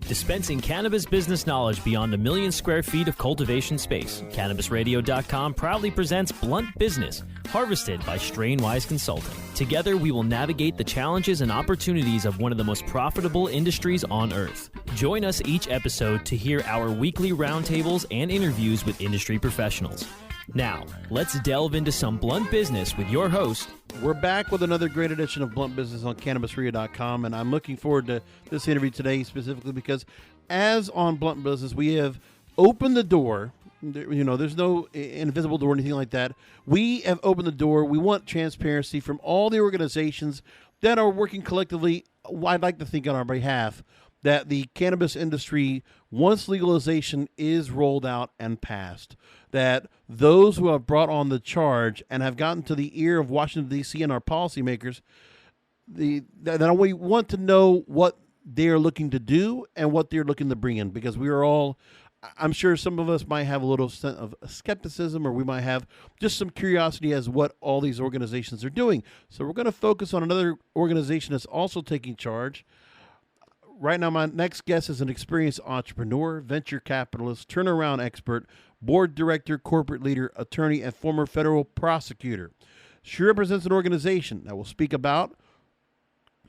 Dispensing cannabis business knowledge beyond 1 million square feet of cultivation space, CannabisRadio.com proudly presents Blunt Business, harvested by Strainwise Consulting. Together, we will navigate the challenges and opportunities of one of the most profitable industries on earth. Join us each episode to hear our weekly roundtables and interviews with industry professionals. Now, let's delve into some blunt business with your host. We're back with another great edition of Blunt Business on CannabisRadio.com, and I'm looking forward to this interview today specifically because, as on Blunt Business, we have opened the door. There's no invisible door or anything like that. We have opened the door. We want transparency from all the organizations that are working collectively, I'd like to think on our behalf, that the cannabis industry, once legalization is rolled out and passed, that those who have brought on the charge and have gotten to the ear of Washington, D.C. and our policymakers, that we want to know what they're looking to do and what they're looking to bring in, because we are all, I'm sure some of us might have a little sense of skepticism, or we might have just some curiosity as what all these organizations are doing. So we're going to focus on another organization that's also taking charge. Right now, my next guest is an experienced entrepreneur, venture capitalist, turnaround expert, board director, corporate leader, attorney, and former federal prosecutor. She represents an organization that will speak about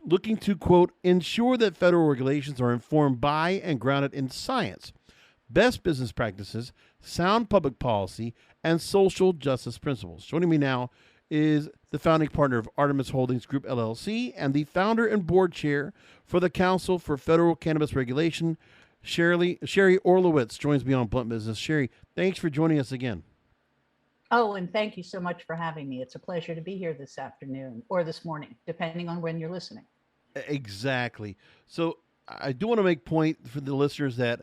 looking to, quote, ensure that federal regulations are informed by and grounded in science, best business practices, sound public policy, and social justice principles. Joining me now is the founding partner of Artemis Holdings Group LLC and the founder and board chair for the Council for Federal Cannabis Regulation, Sheri Orlowitz joins me on Blunt Business. Sheri, thanks for joining us again. Oh, and thank you so much for having me. It's a pleasure to be here this afternoon or this morning, depending on when you're listening. Exactly. So I do want to make point for the listeners that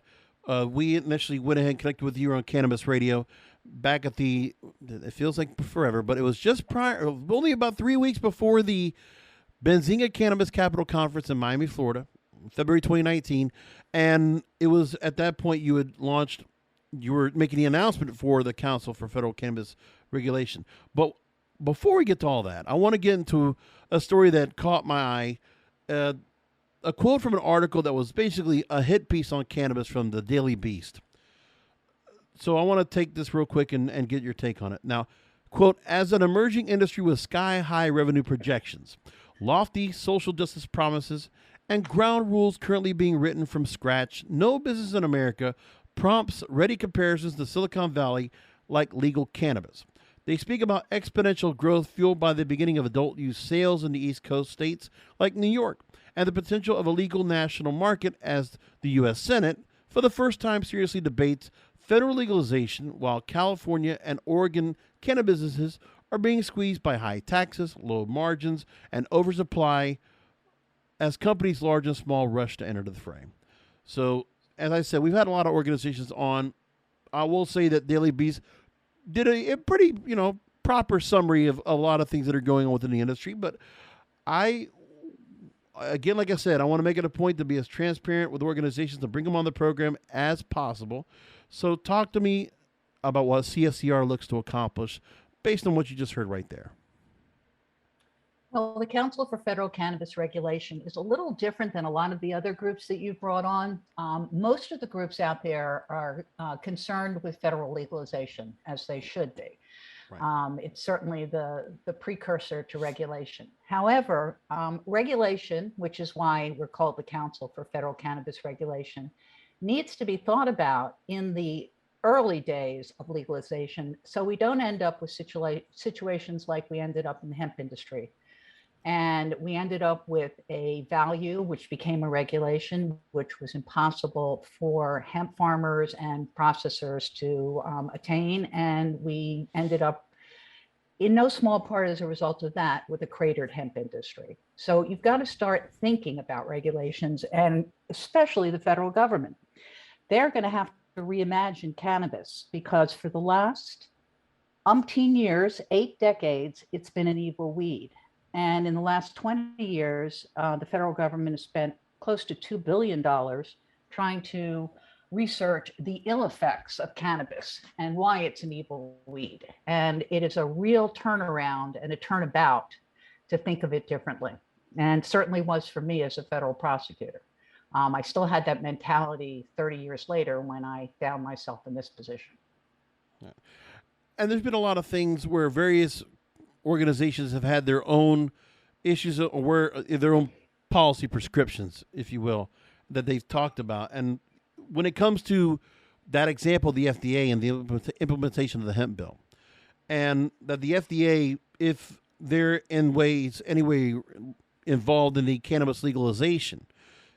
we initially went ahead and connected with you on Cannabis Radio back at it feels like forever, but it was just only about 3 weeks before the Benzinga Cannabis Capital Conference in Miami, Florida, February 2019. And it was at that point you were making the announcement for the Council for Federal Cannabis Regulation. But before we get to all that, I want to get into a story that caught my eye, a quote from an article that was basically a hit piece on cannabis from the Daily Beast. So I want to take this real quick and get your take on it. Now, quote, as an emerging industry with sky-high revenue projections, lofty social justice promises, and ground rules currently being written from scratch, no business in America prompts ready comparisons to Silicon Valley like legal cannabis. They speak about exponential growth fueled by the beginning of adult use sales in the East Coast states like New York, and the potential of a legal national market as the U.S. Senate, for the first time, seriously debates federal legalization, while California and Oregon canna-businesses are being squeezed by high taxes, low margins, and oversupply as companies large and small rush to enter the fray. So, as I said, we've had a lot of organizations on. I will say that Daily Beast did a pretty, proper summary of a lot of things that are going on within the industry. But again, like I said, I want to make it a point to be as transparent with organizations, to bring them on the program as possible. So talk to me about what Cscr looks to accomplish based on what you just heard right there. Well, the Council for Federal Cannabis Regulation is a little different than a lot of the other groups that you've brought on. Most of the groups out there are concerned with federal legalization, as they should be. Right. It's certainly the precursor to regulation. However, regulation, which is why we're called the Council for Federal Cannabis Regulation, needs to be thought about in the early days of legalization, so we don't end up with situations like we ended up in the hemp industry. And we ended up with a value which became a regulation, which was impossible for hemp farmers and processors to attain. And we ended up, in no small part as a result of that, with a cratered hemp industry. So you've got to start thinking about regulations, and especially the federal government. They're going to have to reimagine cannabis, because for the last umpteen years, 8 decades, it's been an evil weed. And in the last 20 years, the federal government has spent close to $2 billion trying to research the ill effects of cannabis and why it's an evil weed. And it is a real turnaround and a turnabout to think of it differently. And certainly was for me as a federal prosecutor. I still had that mentality 30 years later when I found myself in this position. And there's been a lot of things where various organizations have had their own issues or where their own policy prescriptions, if you will, that they've talked about. And when it comes to that example, the FDA and the implementation of the hemp bill, and that the FDA, if they're in ways, anyway, involved in the cannabis legalization,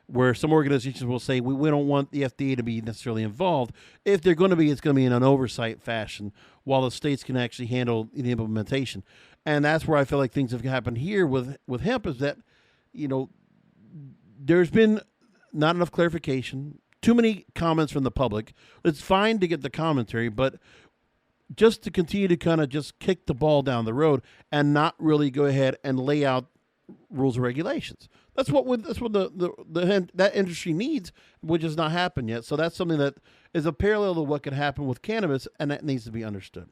where some organizations will say, we don't want the FDA to be necessarily involved. If they're going to be, it's going to be in an oversight fashion, while the states can actually handle the implementation. And that's where I feel like things have happened here with hemp, is that, there's been not enough clarification, too many comments from the public. It's fine to get the commentary, but just to continue to kind of just kick the ball down the road and not really go ahead and lay out rules and regulations. That's what that industry needs, which has not happened yet. So that's something that is a parallel to what could happen with cannabis, and that needs to be understood.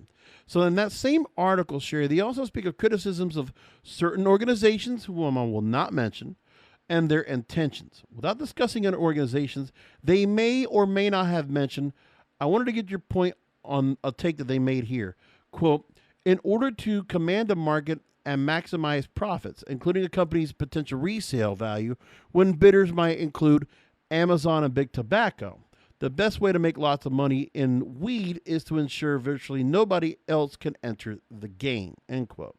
So in that same article, Sheri, they also speak of criticisms of certain organizations, whom I will not mention, and their intentions. Without discussing other organizations they may or may not have mentioned, I wanted to get your point on a take that they made here. Quote, in order to command a market and maximize profits, including a company's potential resale value, when bidders might include Amazon and Big Tobacco, the best way to make lots of money in weed is to ensure virtually nobody else can enter the game, end quote.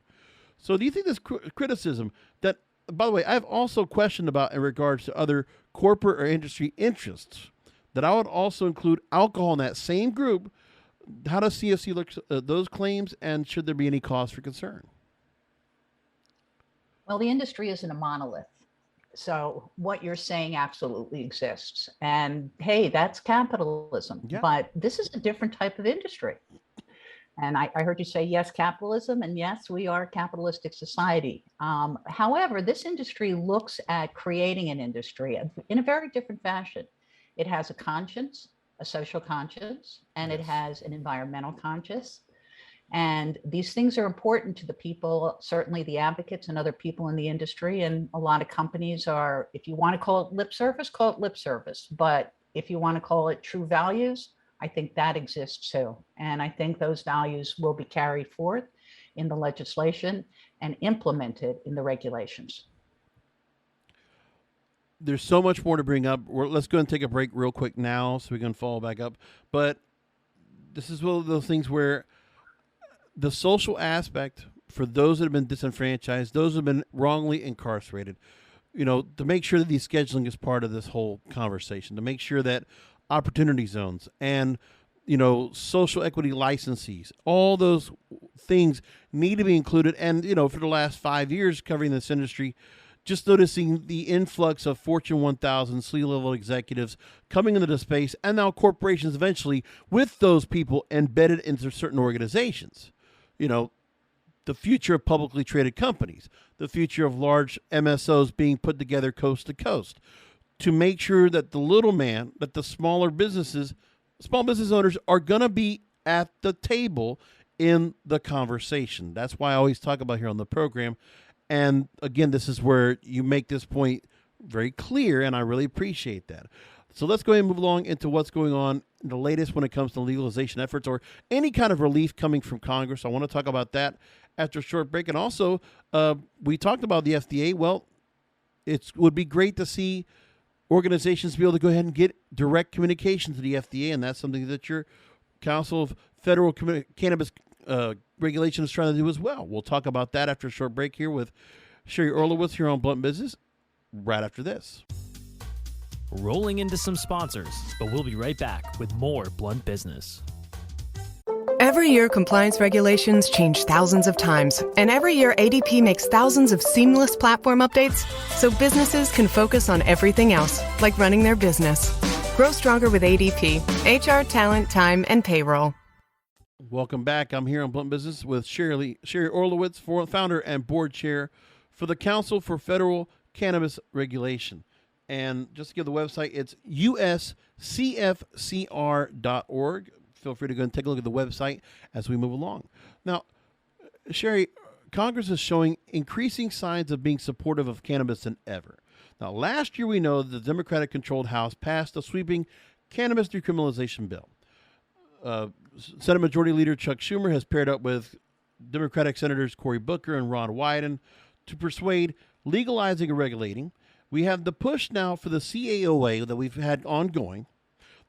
So do you think this criticism that, by the way, I've also questioned about in regards to other corporate or industry interests, that I would also include alcohol in that same group, how does CFC look at those claims, and should there be any cause for concern? Well, the industry isn't a monolith. So what you're saying absolutely exists. And hey, that's capitalism. Yeah. But this is a different type of industry. And I heard you say, yes, capitalism. And yes, we are a capitalistic society. However, this industry looks at creating an industry in a very different fashion. It has a conscience, a social conscience, and it has an environmental conscience. And these things are important to the people, certainly the advocates and other people in the industry. And a lot of companies are, if you want to call it lip service, call it lip service. But if you want to call it true values, I think that exists too. And I think those values will be carried forth in the legislation and implemented in the regulations. There's so much more to bring up. Let's go and take a break real quick now so we can follow back up. But this is one of those things where the social aspect for those that have been disenfranchised, those who have been wrongly incarcerated, to make sure that the scheduling is part of this whole conversation, to make sure that opportunity zones and, social equity licensees, all those things need to be included. And, for the last 5 years covering this industry, just noticing the influx of Fortune 1000 C-level executives coming into the space, and now corporations eventually with those people embedded into certain organizations. The future of publicly traded companies, the future of large MSOs being put together coast to coast, to make sure that the little man, that the small business owners are going to be at the table in the conversation. That's why I always talk about here on the program. And again, this is where you make this point very clear, and I really appreciate that. So let's go ahead and move along into what's going on, the latest when it comes to legalization efforts or any kind of relief coming from Congress. I want to talk about that after a short break. And also, we talked about the FDA. Well, it would be great to see organizations be able to go ahead and get direct communication to the FDA, and that's something that your Council of Federal Cannabis Regulation is trying to do as well. We'll talk about that after a short break here with Sheri Orlowitz here on Blunt Business right after this. Rolling into some sponsors, but we'll be right back with more Blunt Business. Every year, compliance regulations change thousands of times, and every year ADP makes thousands of seamless platform updates so businesses can focus on everything else, like running their business. Grow stronger with ADP, HR, talent, time, and payroll. Welcome back. I'm here on Blunt Business with Sheri Orlowitz, founder and board chair for the Council for Federal Cannabis Regulation. And just to give the website, it's uscfcr.org. Feel free to go and take a look at the website as we move along. Now, Sheri, Congress is showing increasing signs of being supportive of cannabis than ever. Now, last year we know the Democratic-controlled House passed a sweeping cannabis decriminalization bill. Senate Majority Leader Chuck Schumer has paired up with Democratic Senators Cory Booker and Ron Wyden to persuade legalizing and regulating. We have the push now for the CAOA that we've had ongoing,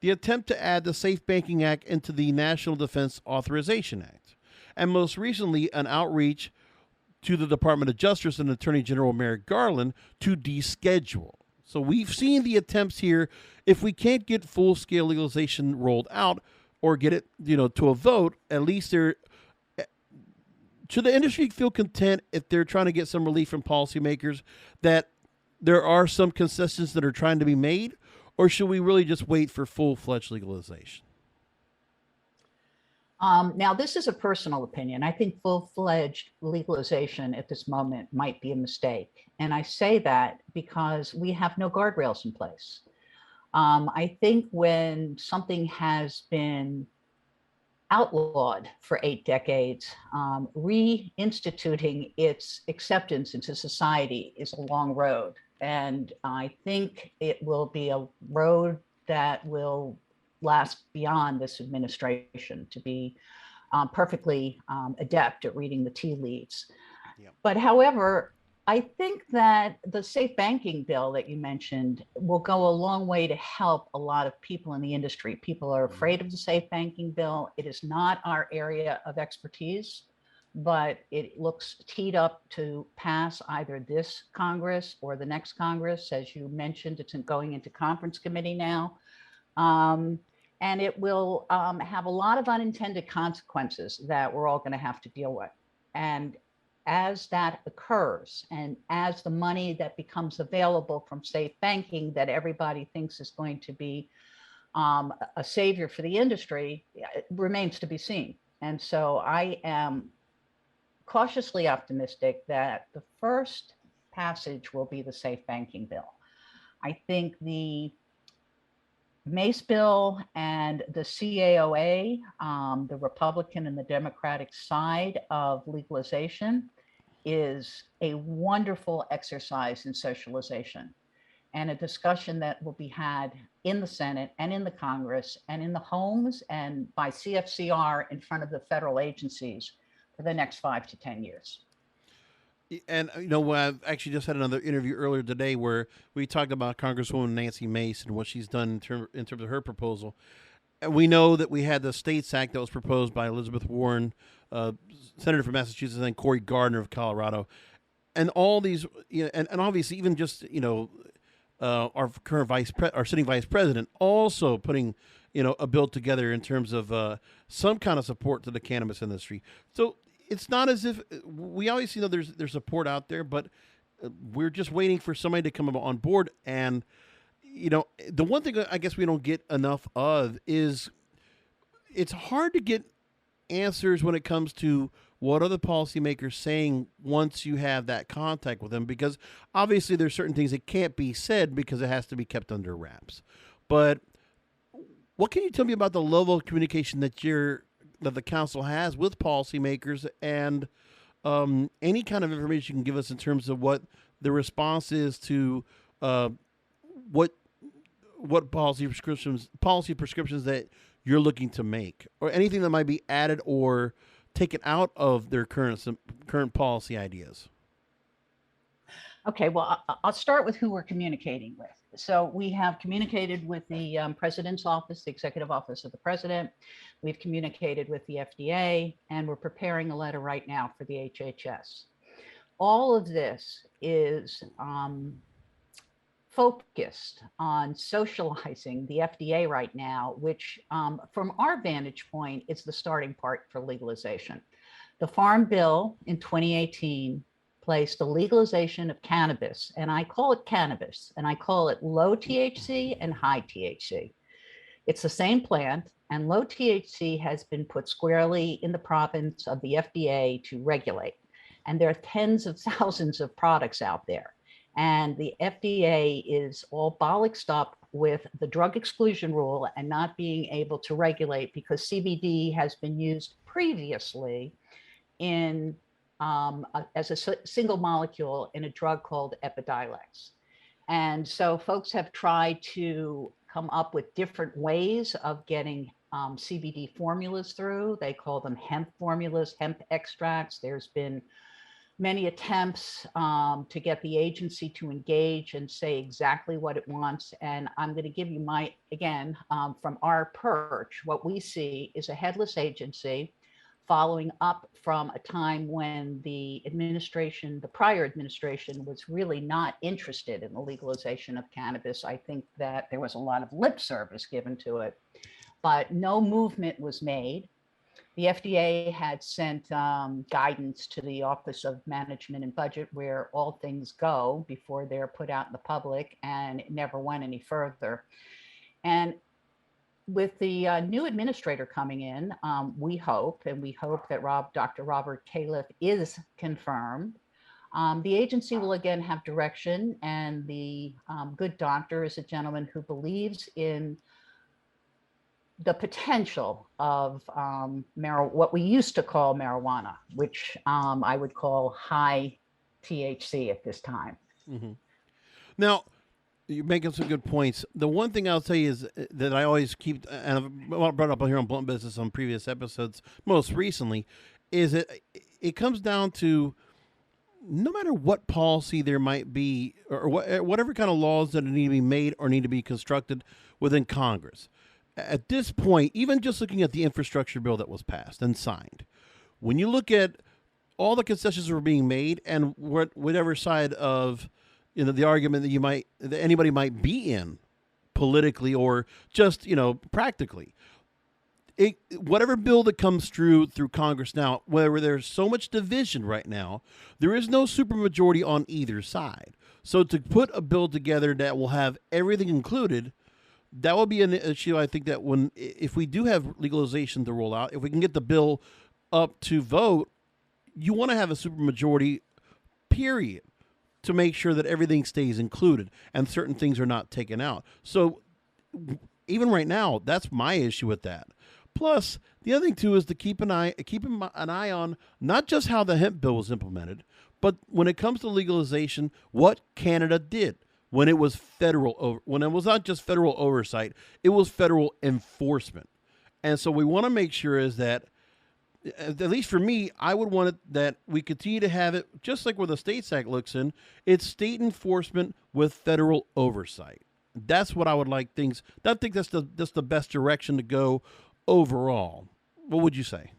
the attempt to add the Safe Banking Act into the National Defense Authorization Act, and most recently an outreach to the Department of Justice and Attorney General Merrick Garland to deschedule. So we've seen the attempts here. If we can't get full-scale legalization rolled out or get it, to a vote, at least should the industry feel content if they're trying to get some relief from policymakers that there are some concessions that are trying to be made, or should we really just wait for full-fledged legalization? Now, this is a personal opinion. I think full-fledged legalization at this moment might be a mistake. And I say that because we have no guardrails in place. I think when something has been outlawed for 8 decades, reinstituting its acceptance into society is a long road. And I think it will be a road that will last beyond this administration, to be perfectly adept at reading the tea leaves. Yep. But however, I think that the safe banking bill that you mentioned will go a long way to help a lot of people in the industry. People are afraid of the safe banking bill. It is not our area of expertise, but it looks teed up to pass either this Congress or the next Congress. As you mentioned, it's going into conference committee now. And it will have a lot of unintended consequences that we're all going to have to deal with. And as that occurs, and as the money that becomes available from safe banking that everybody thinks is going to be a savior for the industry, it remains to be seen. And so I am cautiously optimistic that the first passage will be the safe banking bill. I think the Mace bill and the CAOA, the Republican and the Democratic side of legalization, is a wonderful exercise in socialization and a discussion that will be had in the Senate and in the Congress and in the homes and by CFCR in front of the federal agencies for the next 5 to 10 years. And, I've actually just had another interview earlier today where we talked about Congresswoman Nancy Mace and what she's done in terms of her proposal. And we know that we had the States Act that was proposed by Elizabeth Warren, Senator from Massachusetts, and Cory Gardner of Colorado. And all these, and obviously even just, our current our sitting vice president also putting, a bill together in terms of some kind of support to the cannabis industry. So it's not as if we obviously know there's support out there, but we're just waiting for somebody to come on board. And, the one thing I guess we don't get enough of is it's hard to get answers when it comes to what are the policymakers saying once you have that contact with them, because obviously there's certain things that can't be said because it has to be kept under wraps. But what can you tell me about the level of communication that the council has with policymakers, and any kind of information you can give us in terms of what the response is to what policy prescriptions that you're looking to make, or anything that might be added or taken out of their current policy ideas? Okay, well, I'll start with who we're communicating with. So we have communicated with the President's office, the Executive Office of the President. We've communicated with the FDA, and we're preparing a letter right now for the HHS. All of this is focused on socializing the FDA right now, which from our vantage point is the starting part for legalization. The Farm Bill in 2018 placed the legalization of cannabis, and I call it cannabis, and I call it low THC and high THC. It's the same plant, and low THC has been put squarely in the province of the FDA to regulate. And there are tens of thousands of products out there. And the FDA is all bollocksed up with the drug exclusion rule and not being able to regulate because CBD has been used previously as a single molecule in a drug called Epidiolex. And so folks have tried to come up with different ways of getting CBD formulas through. They call them hemp formulas, hemp extracts. There's been many attempts to get the agency to engage and say exactly what it wants. And I'm going to give you from our perch, what we see is a headless agency following up from a time when the prior administration was really not interested in the legalization of cannabis. I think that there was a lot of lip service given to it, but no movement was made. The FDA had sent guidance to the Office of Management and Budget where all things go before they're put out in the public, and it never went any further. And with the new administrator coming in, we hope that Dr. Robert Califf is confirmed. The agency will again have direction, and the good doctor is a gentleman who believes in the potential of what we used to call marijuana, which I would call high THC at this time. Mm-hmm. Now, you're making some good points. The one thing I'll tell you is that I always keep, and I've brought up here on Blunt Business on previous episodes, most recently, is that it comes down to no matter what policy there might be, or whatever kind of laws that need to be made or need to be constructed within Congress. At this point, even just looking at the infrastructure bill that was passed and signed, when you look at all the concessions that were being made and whatever side of the argument that anybody might be in politically or just practically, whatever bill that comes through Congress now, where there's so much division right now, there is no supermajority on either side. So to put a bill together that will have everything included, that will be an issue. I think that if we do have legalization to roll out, if we can get the bill up to vote, you want to have a supermajority, period, to make sure that everything stays included and certain things are not taken out. So even right now, that's my issue with that. Plus, the other thing too is to keep an eye on not just how the hemp bill was implemented, but when it comes to legalization, what Canada did. When it was when it was not just federal oversight, it was federal enforcement. And so we want to make sure is that, at least for me, I would want it that we continue to have it just like where the States Act looks in. It's state enforcement with federal oversight. That's what I would like things. I think that's the best direction to go overall. What would you say?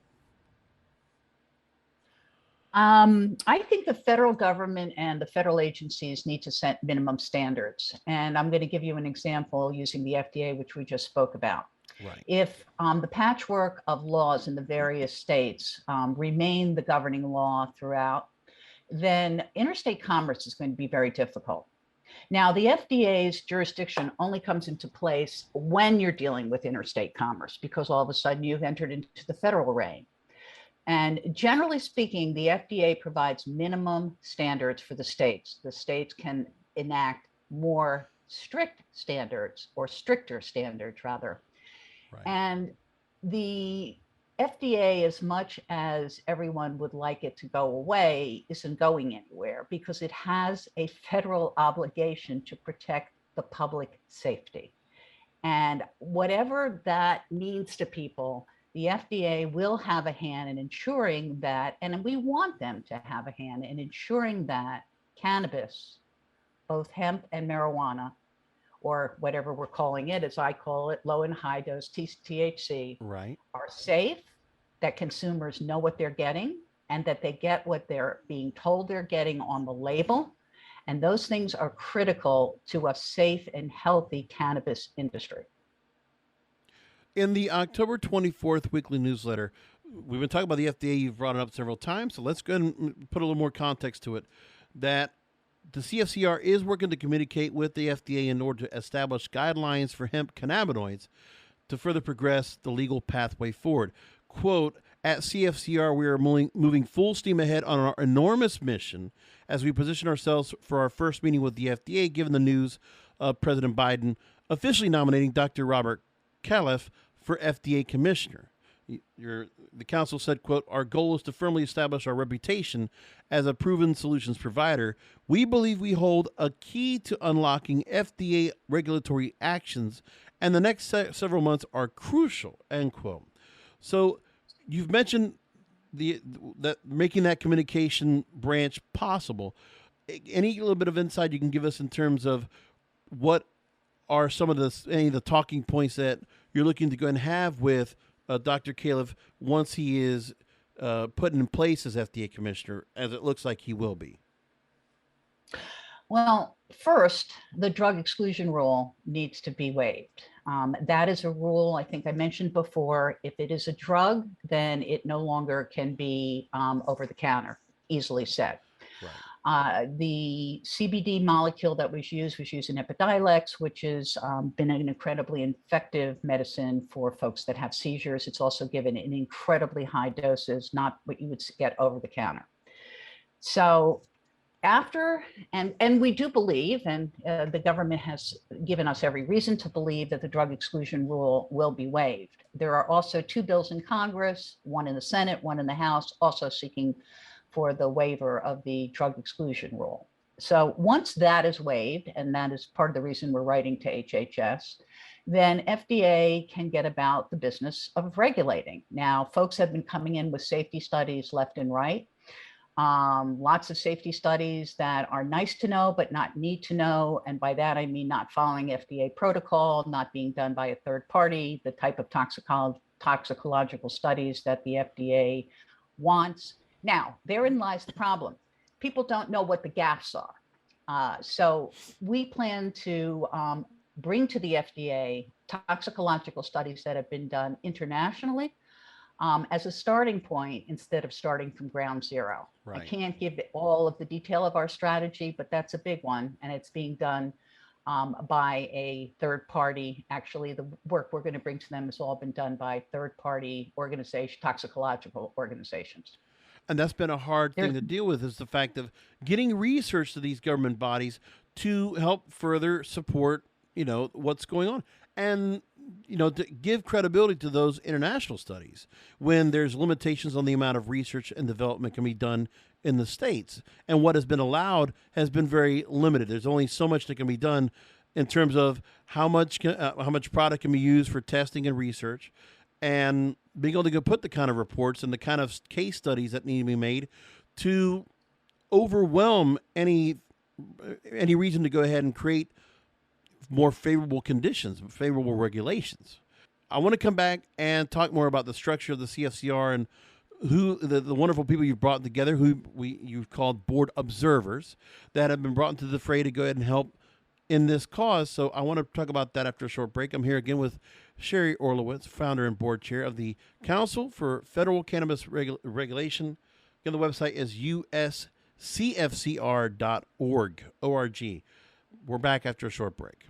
I think the federal government and the federal agencies need to set minimum standards. And I'm going to give you an example using the FDA, which we just spoke about. Right. If the patchwork of laws in the various states remain the governing law throughout, then interstate commerce is going to be very difficult. Now, the FDA's jurisdiction only comes into place when you're dealing with interstate commerce, because all of a sudden you've entered into the federal reign. And generally speaking, the FDA provides minimum standards for the states. The states can enact more strict standards, or stricter standards rather. Right. And the FDA, as much as everyone would like it to go away, isn't going anywhere because it has a federal obligation to protect the public safety. And whatever that means to people, the FDA will have a hand in ensuring that, and we want them to have a hand in ensuring that cannabis, both hemp and marijuana, or whatever we're calling it, as I call it, low and high dose THC, right, are safe, that consumers know what they're getting, and that they get what they're being told they're getting on the label. And those things are critical to a safe and healthy cannabis industry. In the October 24th weekly newsletter, we've been talking about the FDA. You've brought it up several times, so let's go ahead and put a little more context to it. That the CFCR is working to communicate with the FDA in order to establish guidelines for hemp cannabinoids to further progress the legal pathway forward. Quote, at CFCR, we are moving full steam ahead on our enormous mission as we position ourselves for our first meeting with the FDA, given the news of President Biden officially nominating Dr. Robert Califf for FDA commissioner. The council said, quote, "Our goal is to firmly establish our reputation as a proven solutions provider. We believe we hold a key to unlocking FDA regulatory actions, and the next several months are crucial," end quote. So you've mentioned that making that communication branch possible. Any little bit of insight you can give us in terms of what are some of any of the talking points that you're looking to go and have with Dr. Califf once he is put in place as FDA commissioner, as it looks like he will be? Well, first, the drug exclusion rule needs to be waived. That is a rule, I think I mentioned before, if it is a drug, then it no longer can be over the counter, easily said. Right. The CBD molecule that was used in Epidiolex, which has been an incredibly effective medicine for folks that have seizures. It's also given in incredibly high doses, not what you would get over the counter. So after, and we do believe, and the government has given us every reason to believe that the drug exclusion rule will be waived. There are also 2 bills in Congress, one in the Senate, one in the House, also seeking for the waiver of the drug exclusion rule. So once that is waived, and that is part of the reason we're writing to HHS, then FDA can get about the business of regulating. Now, folks have been coming in with safety studies left and right. Lots of safety studies that are nice to know, but not need to know. And by that, I mean not following FDA protocol, not being done by a third party, the type of toxicological studies that the FDA wants. Now, therein lies the problem. People don't know what the gaps are. So we plan to bring to the FDA toxicological studies that have been done internationally as a starting point instead of starting from ground zero. Right. I can't give all of the detail of our strategy, but that's a big one. And it's being done by a third party. Actually, the work we're going to bring to them has all been done by third party toxicological organizations. And that's been a hard thing to deal with, is the fact of getting research to these government bodies to help further support, what's going on. And, to give credibility to those international studies when there's limitations on the amount of research and development can be done in the States. And what has been allowed has been very limited. There's only so much that can be done in terms of how much product can be used for testing and research, and being able to go put the kind of reports and the kind of case studies that need to be made to overwhelm any reason to go ahead and create more favorable conditions, favorable regulations. I want to come back and talk more about the structure of the CFCR and who the wonderful people you've brought together, who you've called board observers, that have been brought into the fray to go ahead and help in this cause. So I want to talk about that after a short break. I'm here again with Sheri Orlowitz, founder and board chair of the Council for Federal Cannabis Regulation. Again, the website is uscfcr.org. O-R-G. We're back after a short break.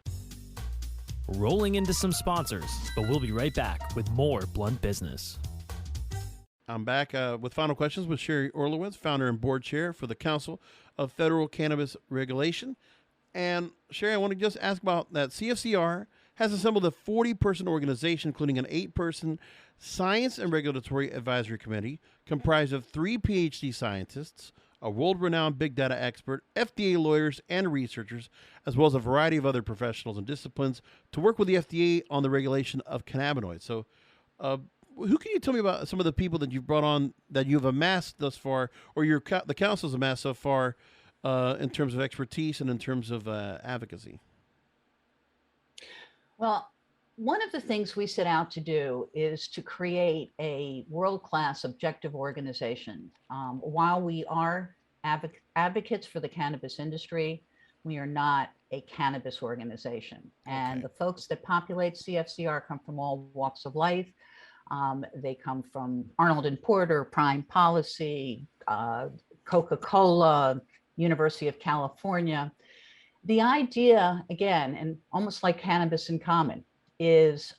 Rolling into some sponsors, but we'll be right back with more Blunt Business. I'm back with final questions with Sheri Orlowitz, founder and board chair for the Council of Federal Cannabis Regulation. And Sheri, I want to just ask about that. CFCR has assembled a 40-person organization, including an 8-person science and regulatory advisory committee comprised of 3 PhD scientists, a world-renowned big data expert, FDA lawyers, and researchers, as well as a variety of other professionals and disciplines to work with the FDA on the regulation of cannabinoids. So who can you tell me about some of the people that you've brought on, that you've amassed thus far, or the council's amassed so far, in terms of expertise and in terms of advocacy? Well, one of the things we set out to do is to create a world-class objective organization. While we are advocates for the cannabis industry, we are not a cannabis organization. And the folks that populate CFCR come from all walks of life. They come from Arnold and Porter, Prime Policy, Coca-Cola, University of California. The idea, again, and almost like Cannabis in Common, is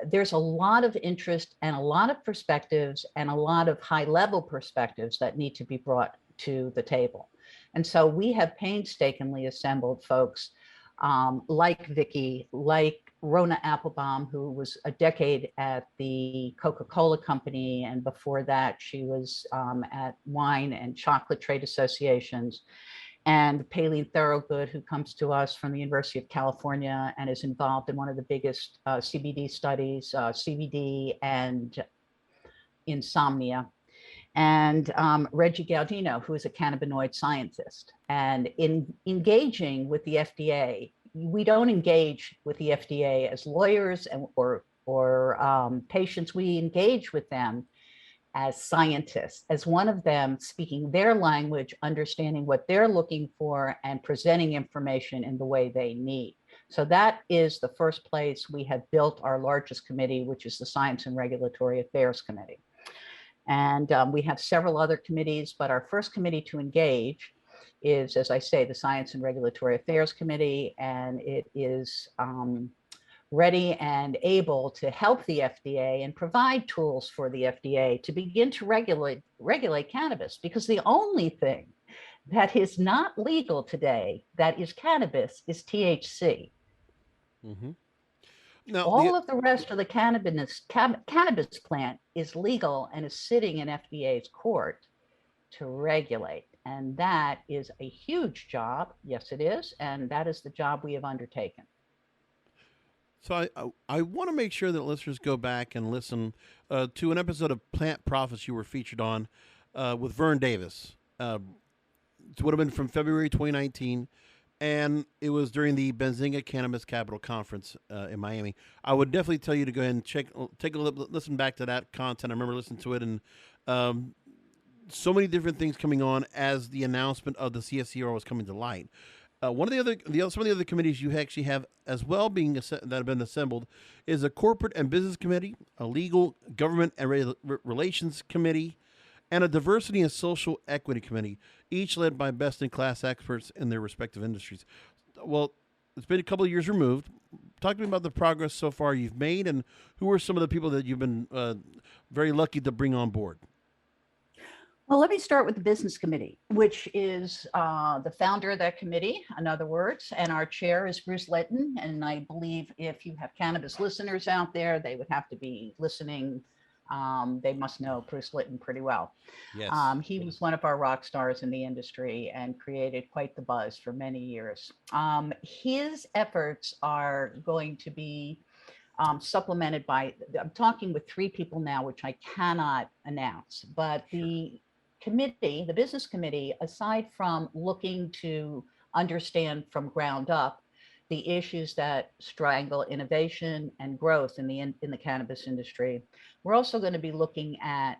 there's a lot of interest and a lot of perspectives and a lot of high-level perspectives that need to be brought to the table. And so we have painstakingly assembled folks like Vicky, like Rona Applebaum, who was a decade at the Coca-Cola Company, and before that she was at wine and chocolate trade associations, and Paylene Thorogood, who comes to us from the University of California and is involved in one of the biggest CBD studies, CBD and insomnia. And Reggie Gaudino, who is a cannabinoid scientist. And in engaging with the FDA, we don't engage with the FDA as lawyers or patients. We engage with them as scientists, as one of them speaking their language, understanding what they're looking for, and presenting information in the way they need. So that is the first place we have built our largest committee, which is the Science and Regulatory Affairs Committee. And we have several other committees, but our first committee to engage is, as I say, the Science and Regulatory Affairs Committee, and it is ready and able to help the FDA and provide tools for the FDA to begin to regulate cannabis, because the only thing that is not legal today that is cannabis is THC. Mm-hmm. Now, all of the rest of the cannabis plant is legal and is sitting in FDA's court to regulate. And that is a huge job. Yes, it is. And that is the job we have undertaken. So I want to make sure that listeners go back and listen to an episode of Plant Profits you were featured on with Vern Davis. It would have been from February 2019. And it was during the Benzinga Cannabis Capital Conference in Miami. I would definitely tell you to go ahead and take a listen back to that content. I remember listening to it, and so many different things coming on as the announcement of the Cscr was coming to light. One of some of the other committees you actually have as well that have been assembled is a corporate and business committee, a legal, government and relations committee, and a diversity and social equity committee, each led by best-in-class experts in their respective industries. Well, it's been a couple of years removed. Talk to me about the progress so far you've made, and who are some of the people that you've been very lucky to bring on board? Well, let me start with the business committee, which is the founder of that committee, in other words, and our chair is Bruce Litton. And I believe if you have cannabis listeners out there, they would have to be listening. They must know Bruce Litton pretty well. Yes. He was one of our rock stars in the industry and created quite the buzz for many years. His efforts are going to be supplemented by, I'm talking with 3 people now, which I cannot announce, but the committee, the business committee, aside from looking to understand from ground up the issues that strangle innovation and growth in the cannabis industry, we're also going to be looking at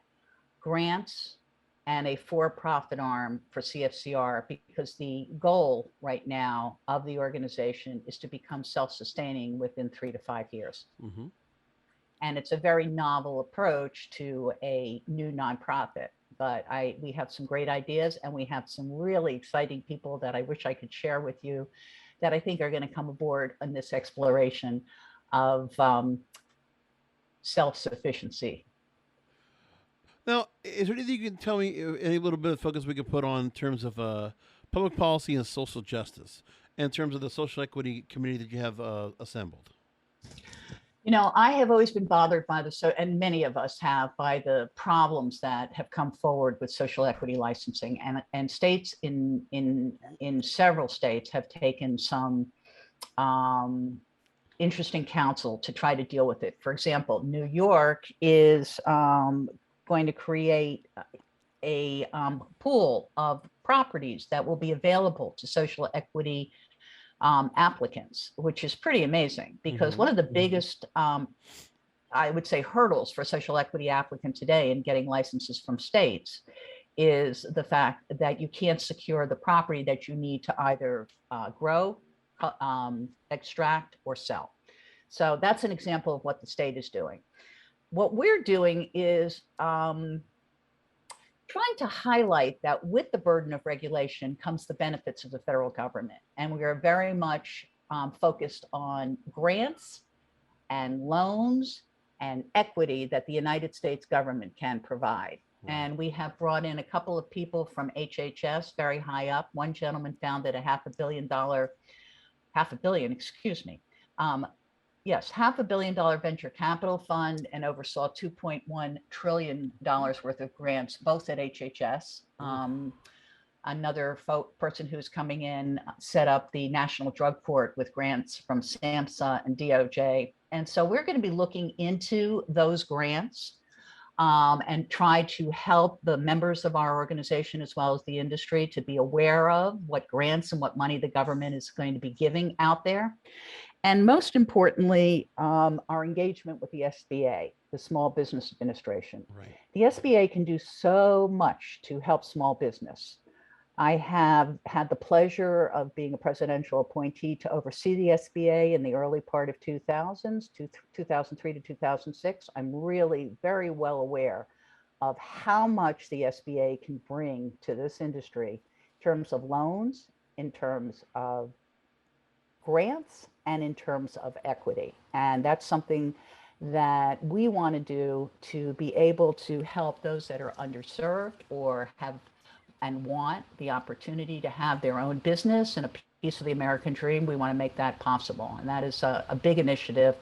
grants and a for-profit arm for CFCR, because the goal right now of the organization is to become self-sustaining within 3 to 5 years. Mm-hmm. And it's a very novel approach to a new nonprofit. But we have some great ideas, and we have some really exciting people that I wish I could share with you that I think are going to come aboard on this exploration of self-sufficiency. Now, is there anything you can tell me, any little bit of focus we could put on in terms of public policy and social justice, in terms of the social equity committee that you have assembled? You know, I have always been bothered by and many of us have, by the problems that have come forward with social equity licensing, and states in several states have taken some interesting counsel to try to deal with it. For example, New York is going to create a pool of properties that will be available to social equity applicants, which is pretty amazing, because mm-hmm. one of the biggest, I would say, hurdles for social equity applicants today in getting licenses from states is the fact that you can't secure the property that you need to either grow, extract, or sell. So that's an example of what the state is doing. What we're doing is trying to highlight that with the burden of regulation comes the benefits of the federal government. And we are very much focused on grants and loans and equity that the United States government can provide. And we have brought in a couple of people from HHS, very high up. One gentleman founded a $500 million $500 million, excuse me. Yes, $500 million venture capital fund, and oversaw $2.1 trillion worth of grants, both at HHS. Another person who's coming in set up the National Drug Court with grants from SAMHSA and DOJ. And so we're going to be looking into those grants and try to help the members of our organization as well as the industry to be aware of what grants and what money the government is going to be giving out there. And most importantly, our engagement with the SBA, the Small Business Administration. Right. The SBA can do so much to help small business. I have had the pleasure of being a presidential appointee to oversee the SBA in the early part of 2000s, 2003 to 2006. I'm really very well aware of how much the SBA can bring to this industry in terms of loans, in terms of grants, and in terms of equity. And that's something that we want to do to be able to help those that are underserved or have and want the opportunity to have their own business and a piece of the American dream. We want to make that possible. And that is a big initiative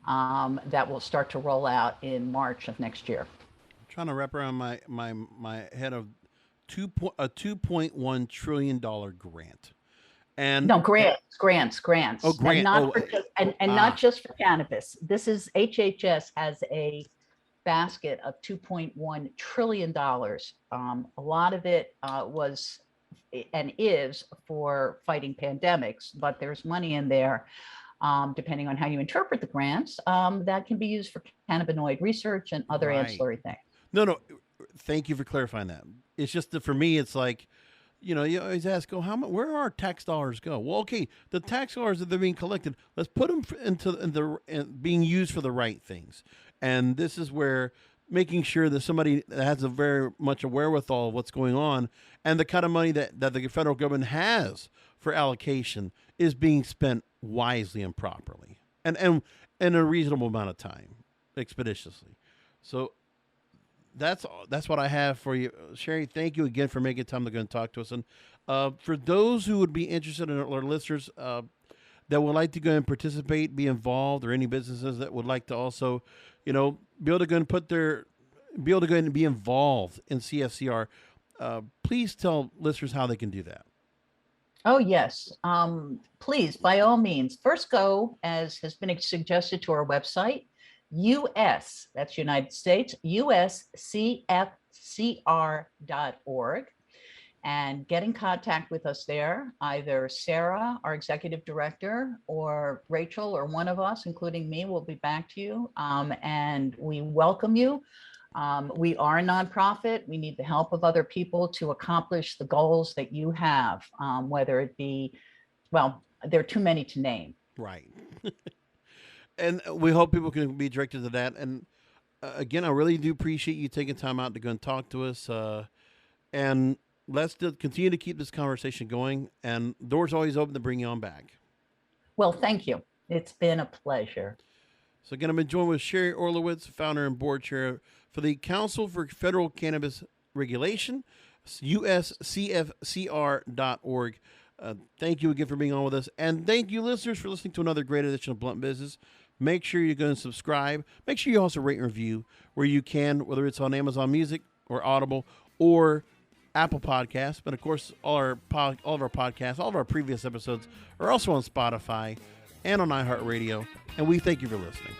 that will start to roll out in March of next year. I'm trying to wrap around my head of a $2.1 trillion grant. And no, grants. Oh, grant. And not just for cannabis. This is HHS has a basket of $2.1 trillion. A lot of it was and is for fighting pandemics, but there's money in there, depending on how you interpret the grants, that can be used for cannabinoid research and other ancillary things. No, thank you for clarifying that. It's just that for me, it's like, you always ask, where are our tax dollars go? Well, okay, the tax dollars that they're being collected, let's put them into being used for the right things. And this is where making sure that somebody that has a very much a wherewithal of what's going on and the kind of money that the federal government has for allocation is being spent wisely and properly and in a reasonable amount of time, expeditiously. So that's what I have for you. Sheri, thank you again for making time to go and talk to us. And for those who would be interested in our listeners that would like to go and participate, be involved, or any businesses that would like to also, be able to go and be involved in CFCR, please tell listeners how they can do that. Oh, yes. Please, by all means, first go, as has been suggested, to our website, US, that's United States, uscfcr.org, and get in contact with us there. Either Sarah, our executive director, or Rachel, or one of us, including me, will be back to you. And we welcome you. We are a nonprofit. We need the help of other people to accomplish the goals that you have, whether it be, well, there are too many to name. Right. And we hope people can be directed to that. And again, I really do appreciate you taking time out to go and talk to us. And let's continue to keep this conversation going. And doors always open to bring you on back. Well, thank you. It's been a pleasure. So again, I've been joined with Sheri Orlowitz, founder and board chair for the Council for Federal Cannabis Regulation, uscfcr.org. Thank you again for being on with us. And thank you, listeners, for listening to another great edition of Blunt Business. Make sure you go and subscribe. Make sure you also rate and review where you can, whether it's on Amazon Music or Audible or Apple Podcasts. But, of course, all of our podcasts, all of our previous episodes are also on Spotify and on iHeartRadio. And we thank you for listening.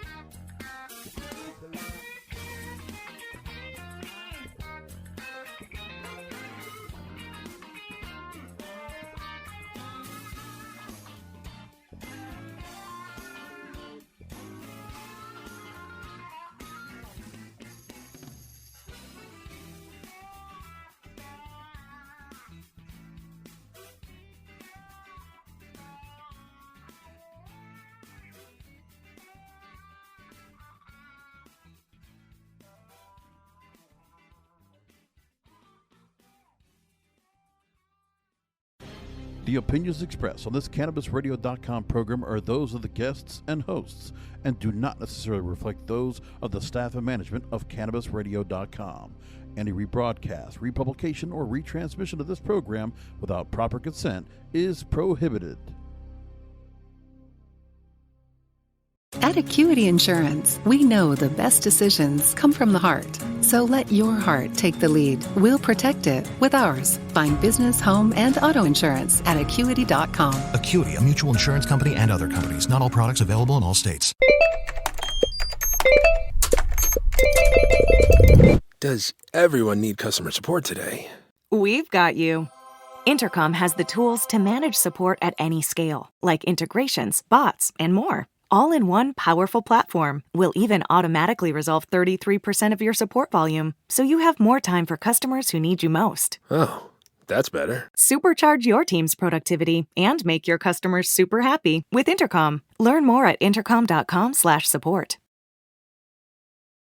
The opinions expressed on this CannabisRadio.com program are those of the guests and hosts and do not necessarily reflect those of the staff and management of CannabisRadio.com. Any rebroadcast, republication, or retransmission of this program without proper consent is prohibited. At Acuity Insurance, we know the best decisions come from the heart. So let your heart take the lead. We'll protect it with ours. Find business, home, and auto insurance at Acuity.com. Acuity, a mutual insurance company, and other companies. Not all products available in all states. Does everyone need customer support today? We've got you. Intercom has the tools to manage support at any scale, like integrations, bots, and more. All in one powerful platform. We'll even automatically resolve 33% of your support volume, so you have more time for customers who need you most. Oh, that's better. Supercharge your team's productivity and make your customers super happy with Intercom. Learn more at intercom.com/support.